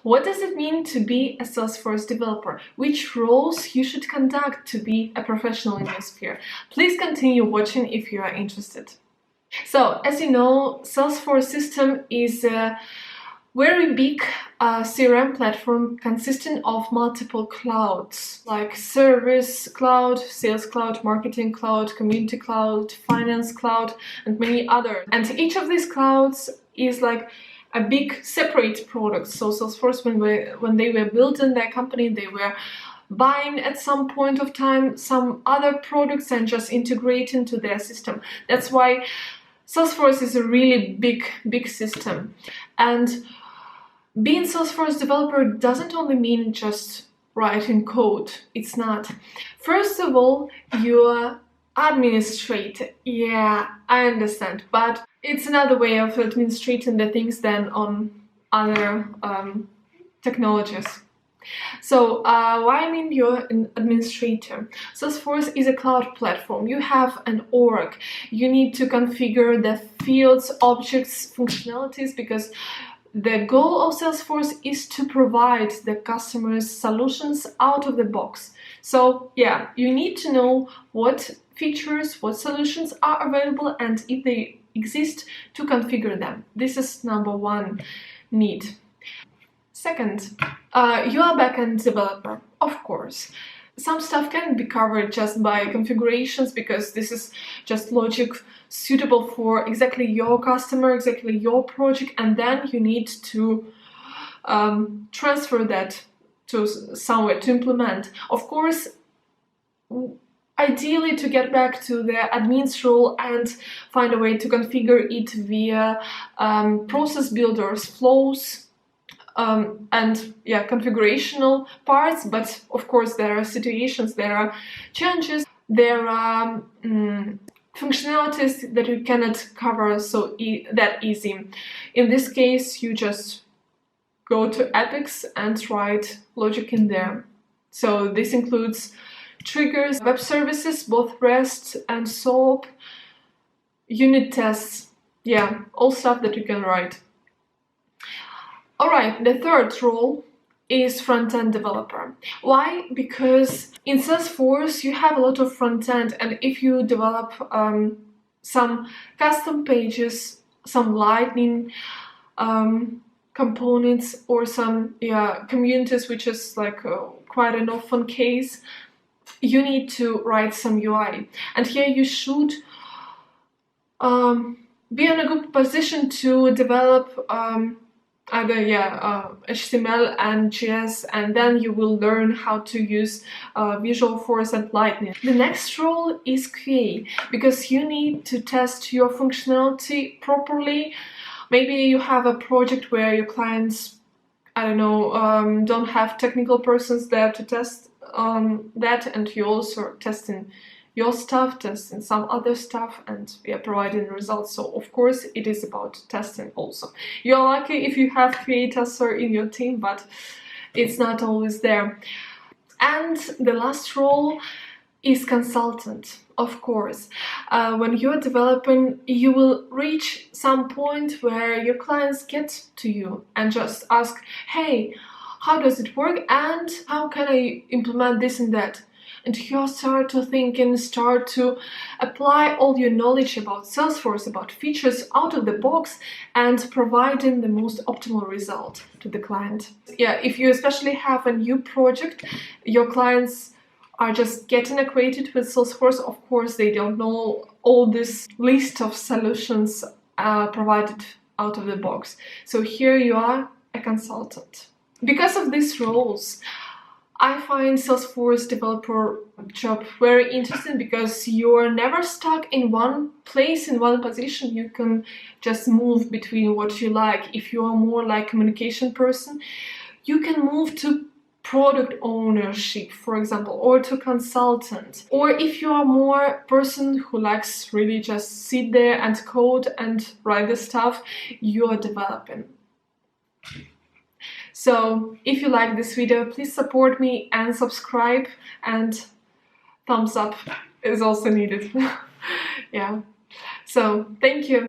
What does it mean to be a Salesforce developer? Which roles you should conduct to be a professional in this sphere? Please continue watching if you are interested. So, as you know, Salesforce system is a very big CRM platform consisting of multiple clouds like Service Cloud, Sales Cloud, Marketing Cloud, Community Cloud, Finance Cloud, and many others. And each of these clouds is like a big separate product. So Salesforce, when they were building their company, they were buying at some point of time some other products and just integrating to their system. That's why Salesforce is a really big system. And being Salesforce developer doesn't only mean just writing code. It's not. First of all, you're administrator. Yeah, I understand, but it's another way of administrating the things than on other technologies. So why I mean you're an administrator? Salesforce is a cloud platform. You have an org. You need to configure the fields, objects, functionalities, because the goal of Salesforce is to provide the customers solutions out of the box. So yeah, you need to know what features, what solutions are available, and if they exist, to configure them. This is number one need. Second, you are a backend developer, of course. Some stuff can be covered just by configurations, because this is just logic suitable for exactly your customer, exactly your project, and then you need to transfer that to somewhere to implement. Of course, ideally to get back to the admin's role and find a way to configure it via process builders, flows, and yeah, configurational parts. But of course there are situations, there are challenges, there are functionalities that you cannot cover so that easy. In this case, you just go to Apex and write logic in there. So this includes triggers, web services, both REST and SOAP, unit tests, yeah, all stuff that you can write. Alright, the third role is Frontend Developer. Why? Because in Salesforce you have a lot of front-end, and if you develop some custom pages, some Lightning components, or some communities, which is like quite an often case, you need to write some UI. And here you should be in a good position to develop either HTML and JS, and then you will learn how to use Visualforce and Lightning. The next role is QA, because you need to test your functionality properly. Maybe you have a project where your clients, I don't know, don't have technical persons there to test that, and you also are testing your stuff, testing some other stuff, and we are providing results. So of course it is about testing also. You're lucky if you have QA tester in your team, but it's not always there. And the last role is consultant, of course. When you're developing, you will reach some point where your clients get to you and just ask, hey, how does it work, and how can I implement this and that? And you start to think and start to apply all your knowledge about Salesforce, about features out of the box, and providing the most optimal result to the client. Yeah, if you especially have a new project, your clients are just getting acquainted with Salesforce, of course they don't know all this list of solutions provided out of the box. So here you are, a consultant. Because of these roles, I find Salesforce developer job very interesting, because you're never stuck in one place, in one position. You can just move between what you like. If you are more like communication person, you can move to product ownership, for example, or to consultant. Or if you are more person who likes really just sit there and code and write the stuff, you are developing. So if you like this video, please support me and subscribe, and thumbs up is also needed. Yeah, so thank you.